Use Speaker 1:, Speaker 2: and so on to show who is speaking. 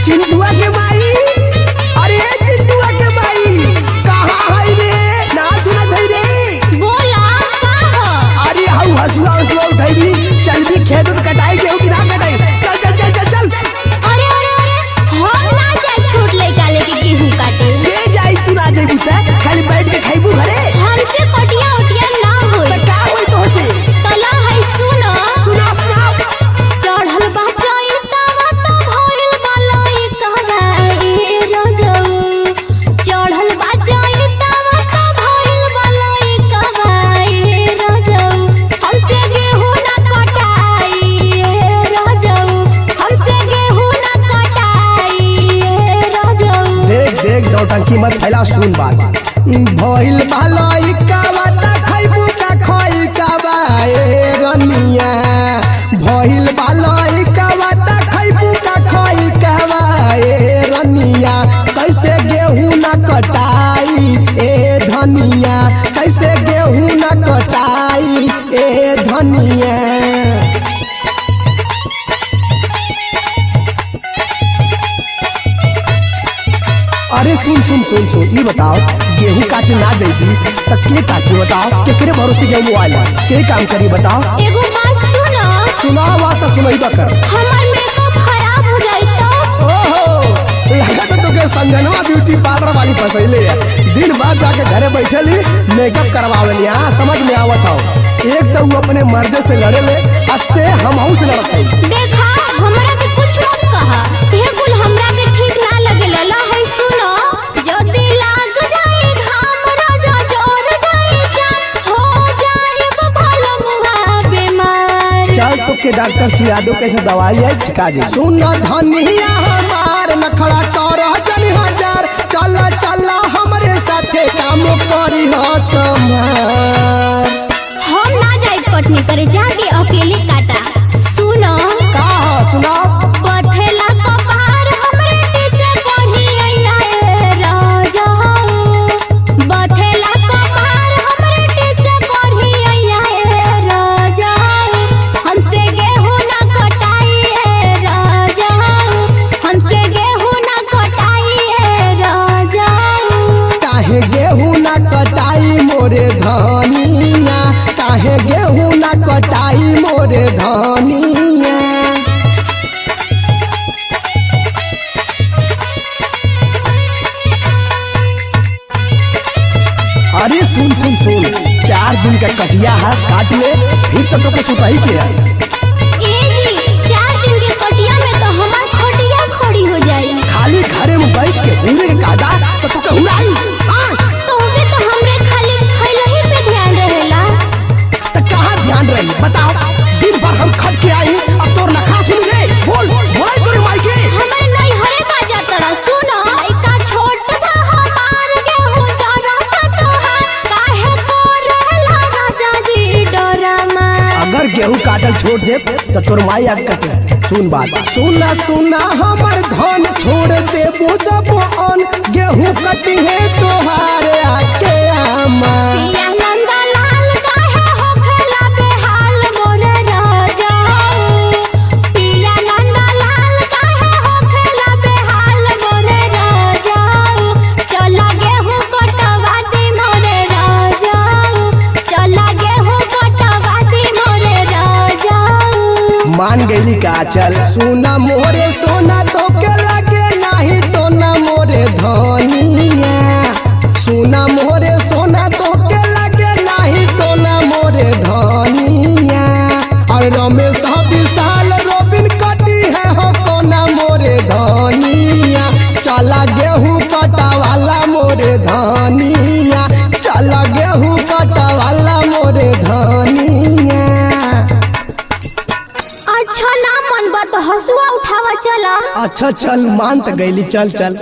Speaker 1: चिंटुआ के माई, अरे चिंटुआ के माई कहाँ है रे? ना सुनत है रे?
Speaker 2: बोला का हो?
Speaker 1: अरे हाउ हसुआ हसुआ उठाई, चल भी खेत में कटाई गेहूं की ना कटाई, चल चल चल चल चल।
Speaker 2: अरे अरे अरे हम ना जाए छोट लड़का लेके गेहूं काटे।
Speaker 1: ले जाई तू ना जाई बुता, खाली बैठ के खाइबू घरे।
Speaker 2: हमसे कटिया उटिया ना होई।
Speaker 1: तो का होई तो से?
Speaker 2: तला है सुनो।
Speaker 1: सुना सुना।
Speaker 2: चढ़ल बा चैतावा तो भइल बलई कराए रजऊ। चढ़ल बा चैतावा तो भइल बलई कराए रजऊ। हमसे गेहूं ना कटाई रजऊ। हमसे गेहूं ना कटाई रजऊ।
Speaker 1: देख देख नौटंकी मत फैला, सुन बात। भइल भलाई कावता खइबू का खई कावाए रनिया। भइल भलाई कावता खइबू का खई कावाए रनिया। कैसे गेहूं ना कटाई ए धनिया, कैसे गेहूं ना कटाई ए धनिया। अरे सुन सुन सुन सुन, ये बताओ गेहूं काटे ना जाइबी तो के काटे? बताओ केकरे भरोसे गेहूं आइला, के काम करी बताओ?
Speaker 2: एगो बात सुनो।
Speaker 1: सुनाओ बात तो सुनई बकर।
Speaker 2: हमर मेकअप खराब हो जाई तो?
Speaker 1: ओहो, लगा तो के संजनवा ब्यूटी पार्लर वाली फसैले है। दिन भर जाके घरे बैठली मेकअप करवावेली। हां समझ में आवत हो। एक तो वो अपने मर्द से लड़े ले, अस्ते हमहू से लड़त है।
Speaker 2: देखा हमरा के कुछ मत कहा। ये कुल हमरा के ठीक ना लगेला। ला है सुनो। जदी लाग जाए घाम राजा जोर जाए जान हो जाए भला मुहा बीमार।
Speaker 1: चल तो के डॉक्टर से यादव कैसे दवाई है छिका दे। सुन धनिया हमार नखड़ा कर जन हजार, चल चल हमरे साथे काम करी ह संभार।
Speaker 2: हम ना जाए कटनी करे, जाके अकेले काटा। सुनो
Speaker 1: का ह सुनाओ।
Speaker 2: पथेला कपार हमरे दिसे कोही आइला ए राजा। बथेला कपार हमरे दिसे कोही आइला ए राजा। हमसे गेहूं ना कटाई ए राजा। हमसे गेहूं ना कटाई ए राजा।
Speaker 1: काहे गेहूं ना कटाई मोरे धनिया, काहे गेहूं ना कटाई मोरे धनिया। अरे सुन सुन सुन, 4 दिन का कटिया है, काट ले फिर तो तोके सुताई के है।
Speaker 2: ए जी 4 दिन के कटिया में तो हमार खटिया खड़ी हो जाई।
Speaker 1: खाली घरे में बैठ के घूमे के कादा तो तोके हुड़ाई। हां
Speaker 2: तोहके तो हमरे खाली खइलही पे ध्यान रहेला।
Speaker 1: तो कहाँ ध्यान रही बताओ? दिन भर हम खट के आई, अब तोर नखा सुन ले। बोल बोल तोरे माई के।
Speaker 2: हमरे नहीं हरे बाजा तड़ा। सुनो इका छोट बा हमार गेहूं चरता तोहार। काहे कोरेला राजा जी डरमा।
Speaker 1: अगर गेहूं काटल छोड़ दे तो तोर माई आग कटे। सुन बात, सुना सुना हमर धन छोड़ दे सब अन। गेहूं कटी है तोहार आके आमा।
Speaker 2: पिया नंदा लाल काहे होखेला बेहाल मोरे राजा। पिया नंदा लाल काहे होखेला बेहाल मोरे राजा। चला गेहूं कटवा दी मोरे राजा। चला गेहूं कटवा दी मोरे राजा।
Speaker 1: मान गईली का चल। सुना मोरे सोना तो के लगे नहीं तो ना मोरे धनिया। सुना मोरे सोना तो के लगे नहीं तो ना मोरे धनिया। और रमेश विशाल रोबिन कटी है हो तो ना मोरे धनिया। चला गेहूं कटावाला मोरे धनिया, चला गेहूं कटावाला मोरे धनिया।
Speaker 2: अच्छा ना मन बा तो हसुआ उठावा चला।
Speaker 1: अच्छा चल मान त गईली, चल चल।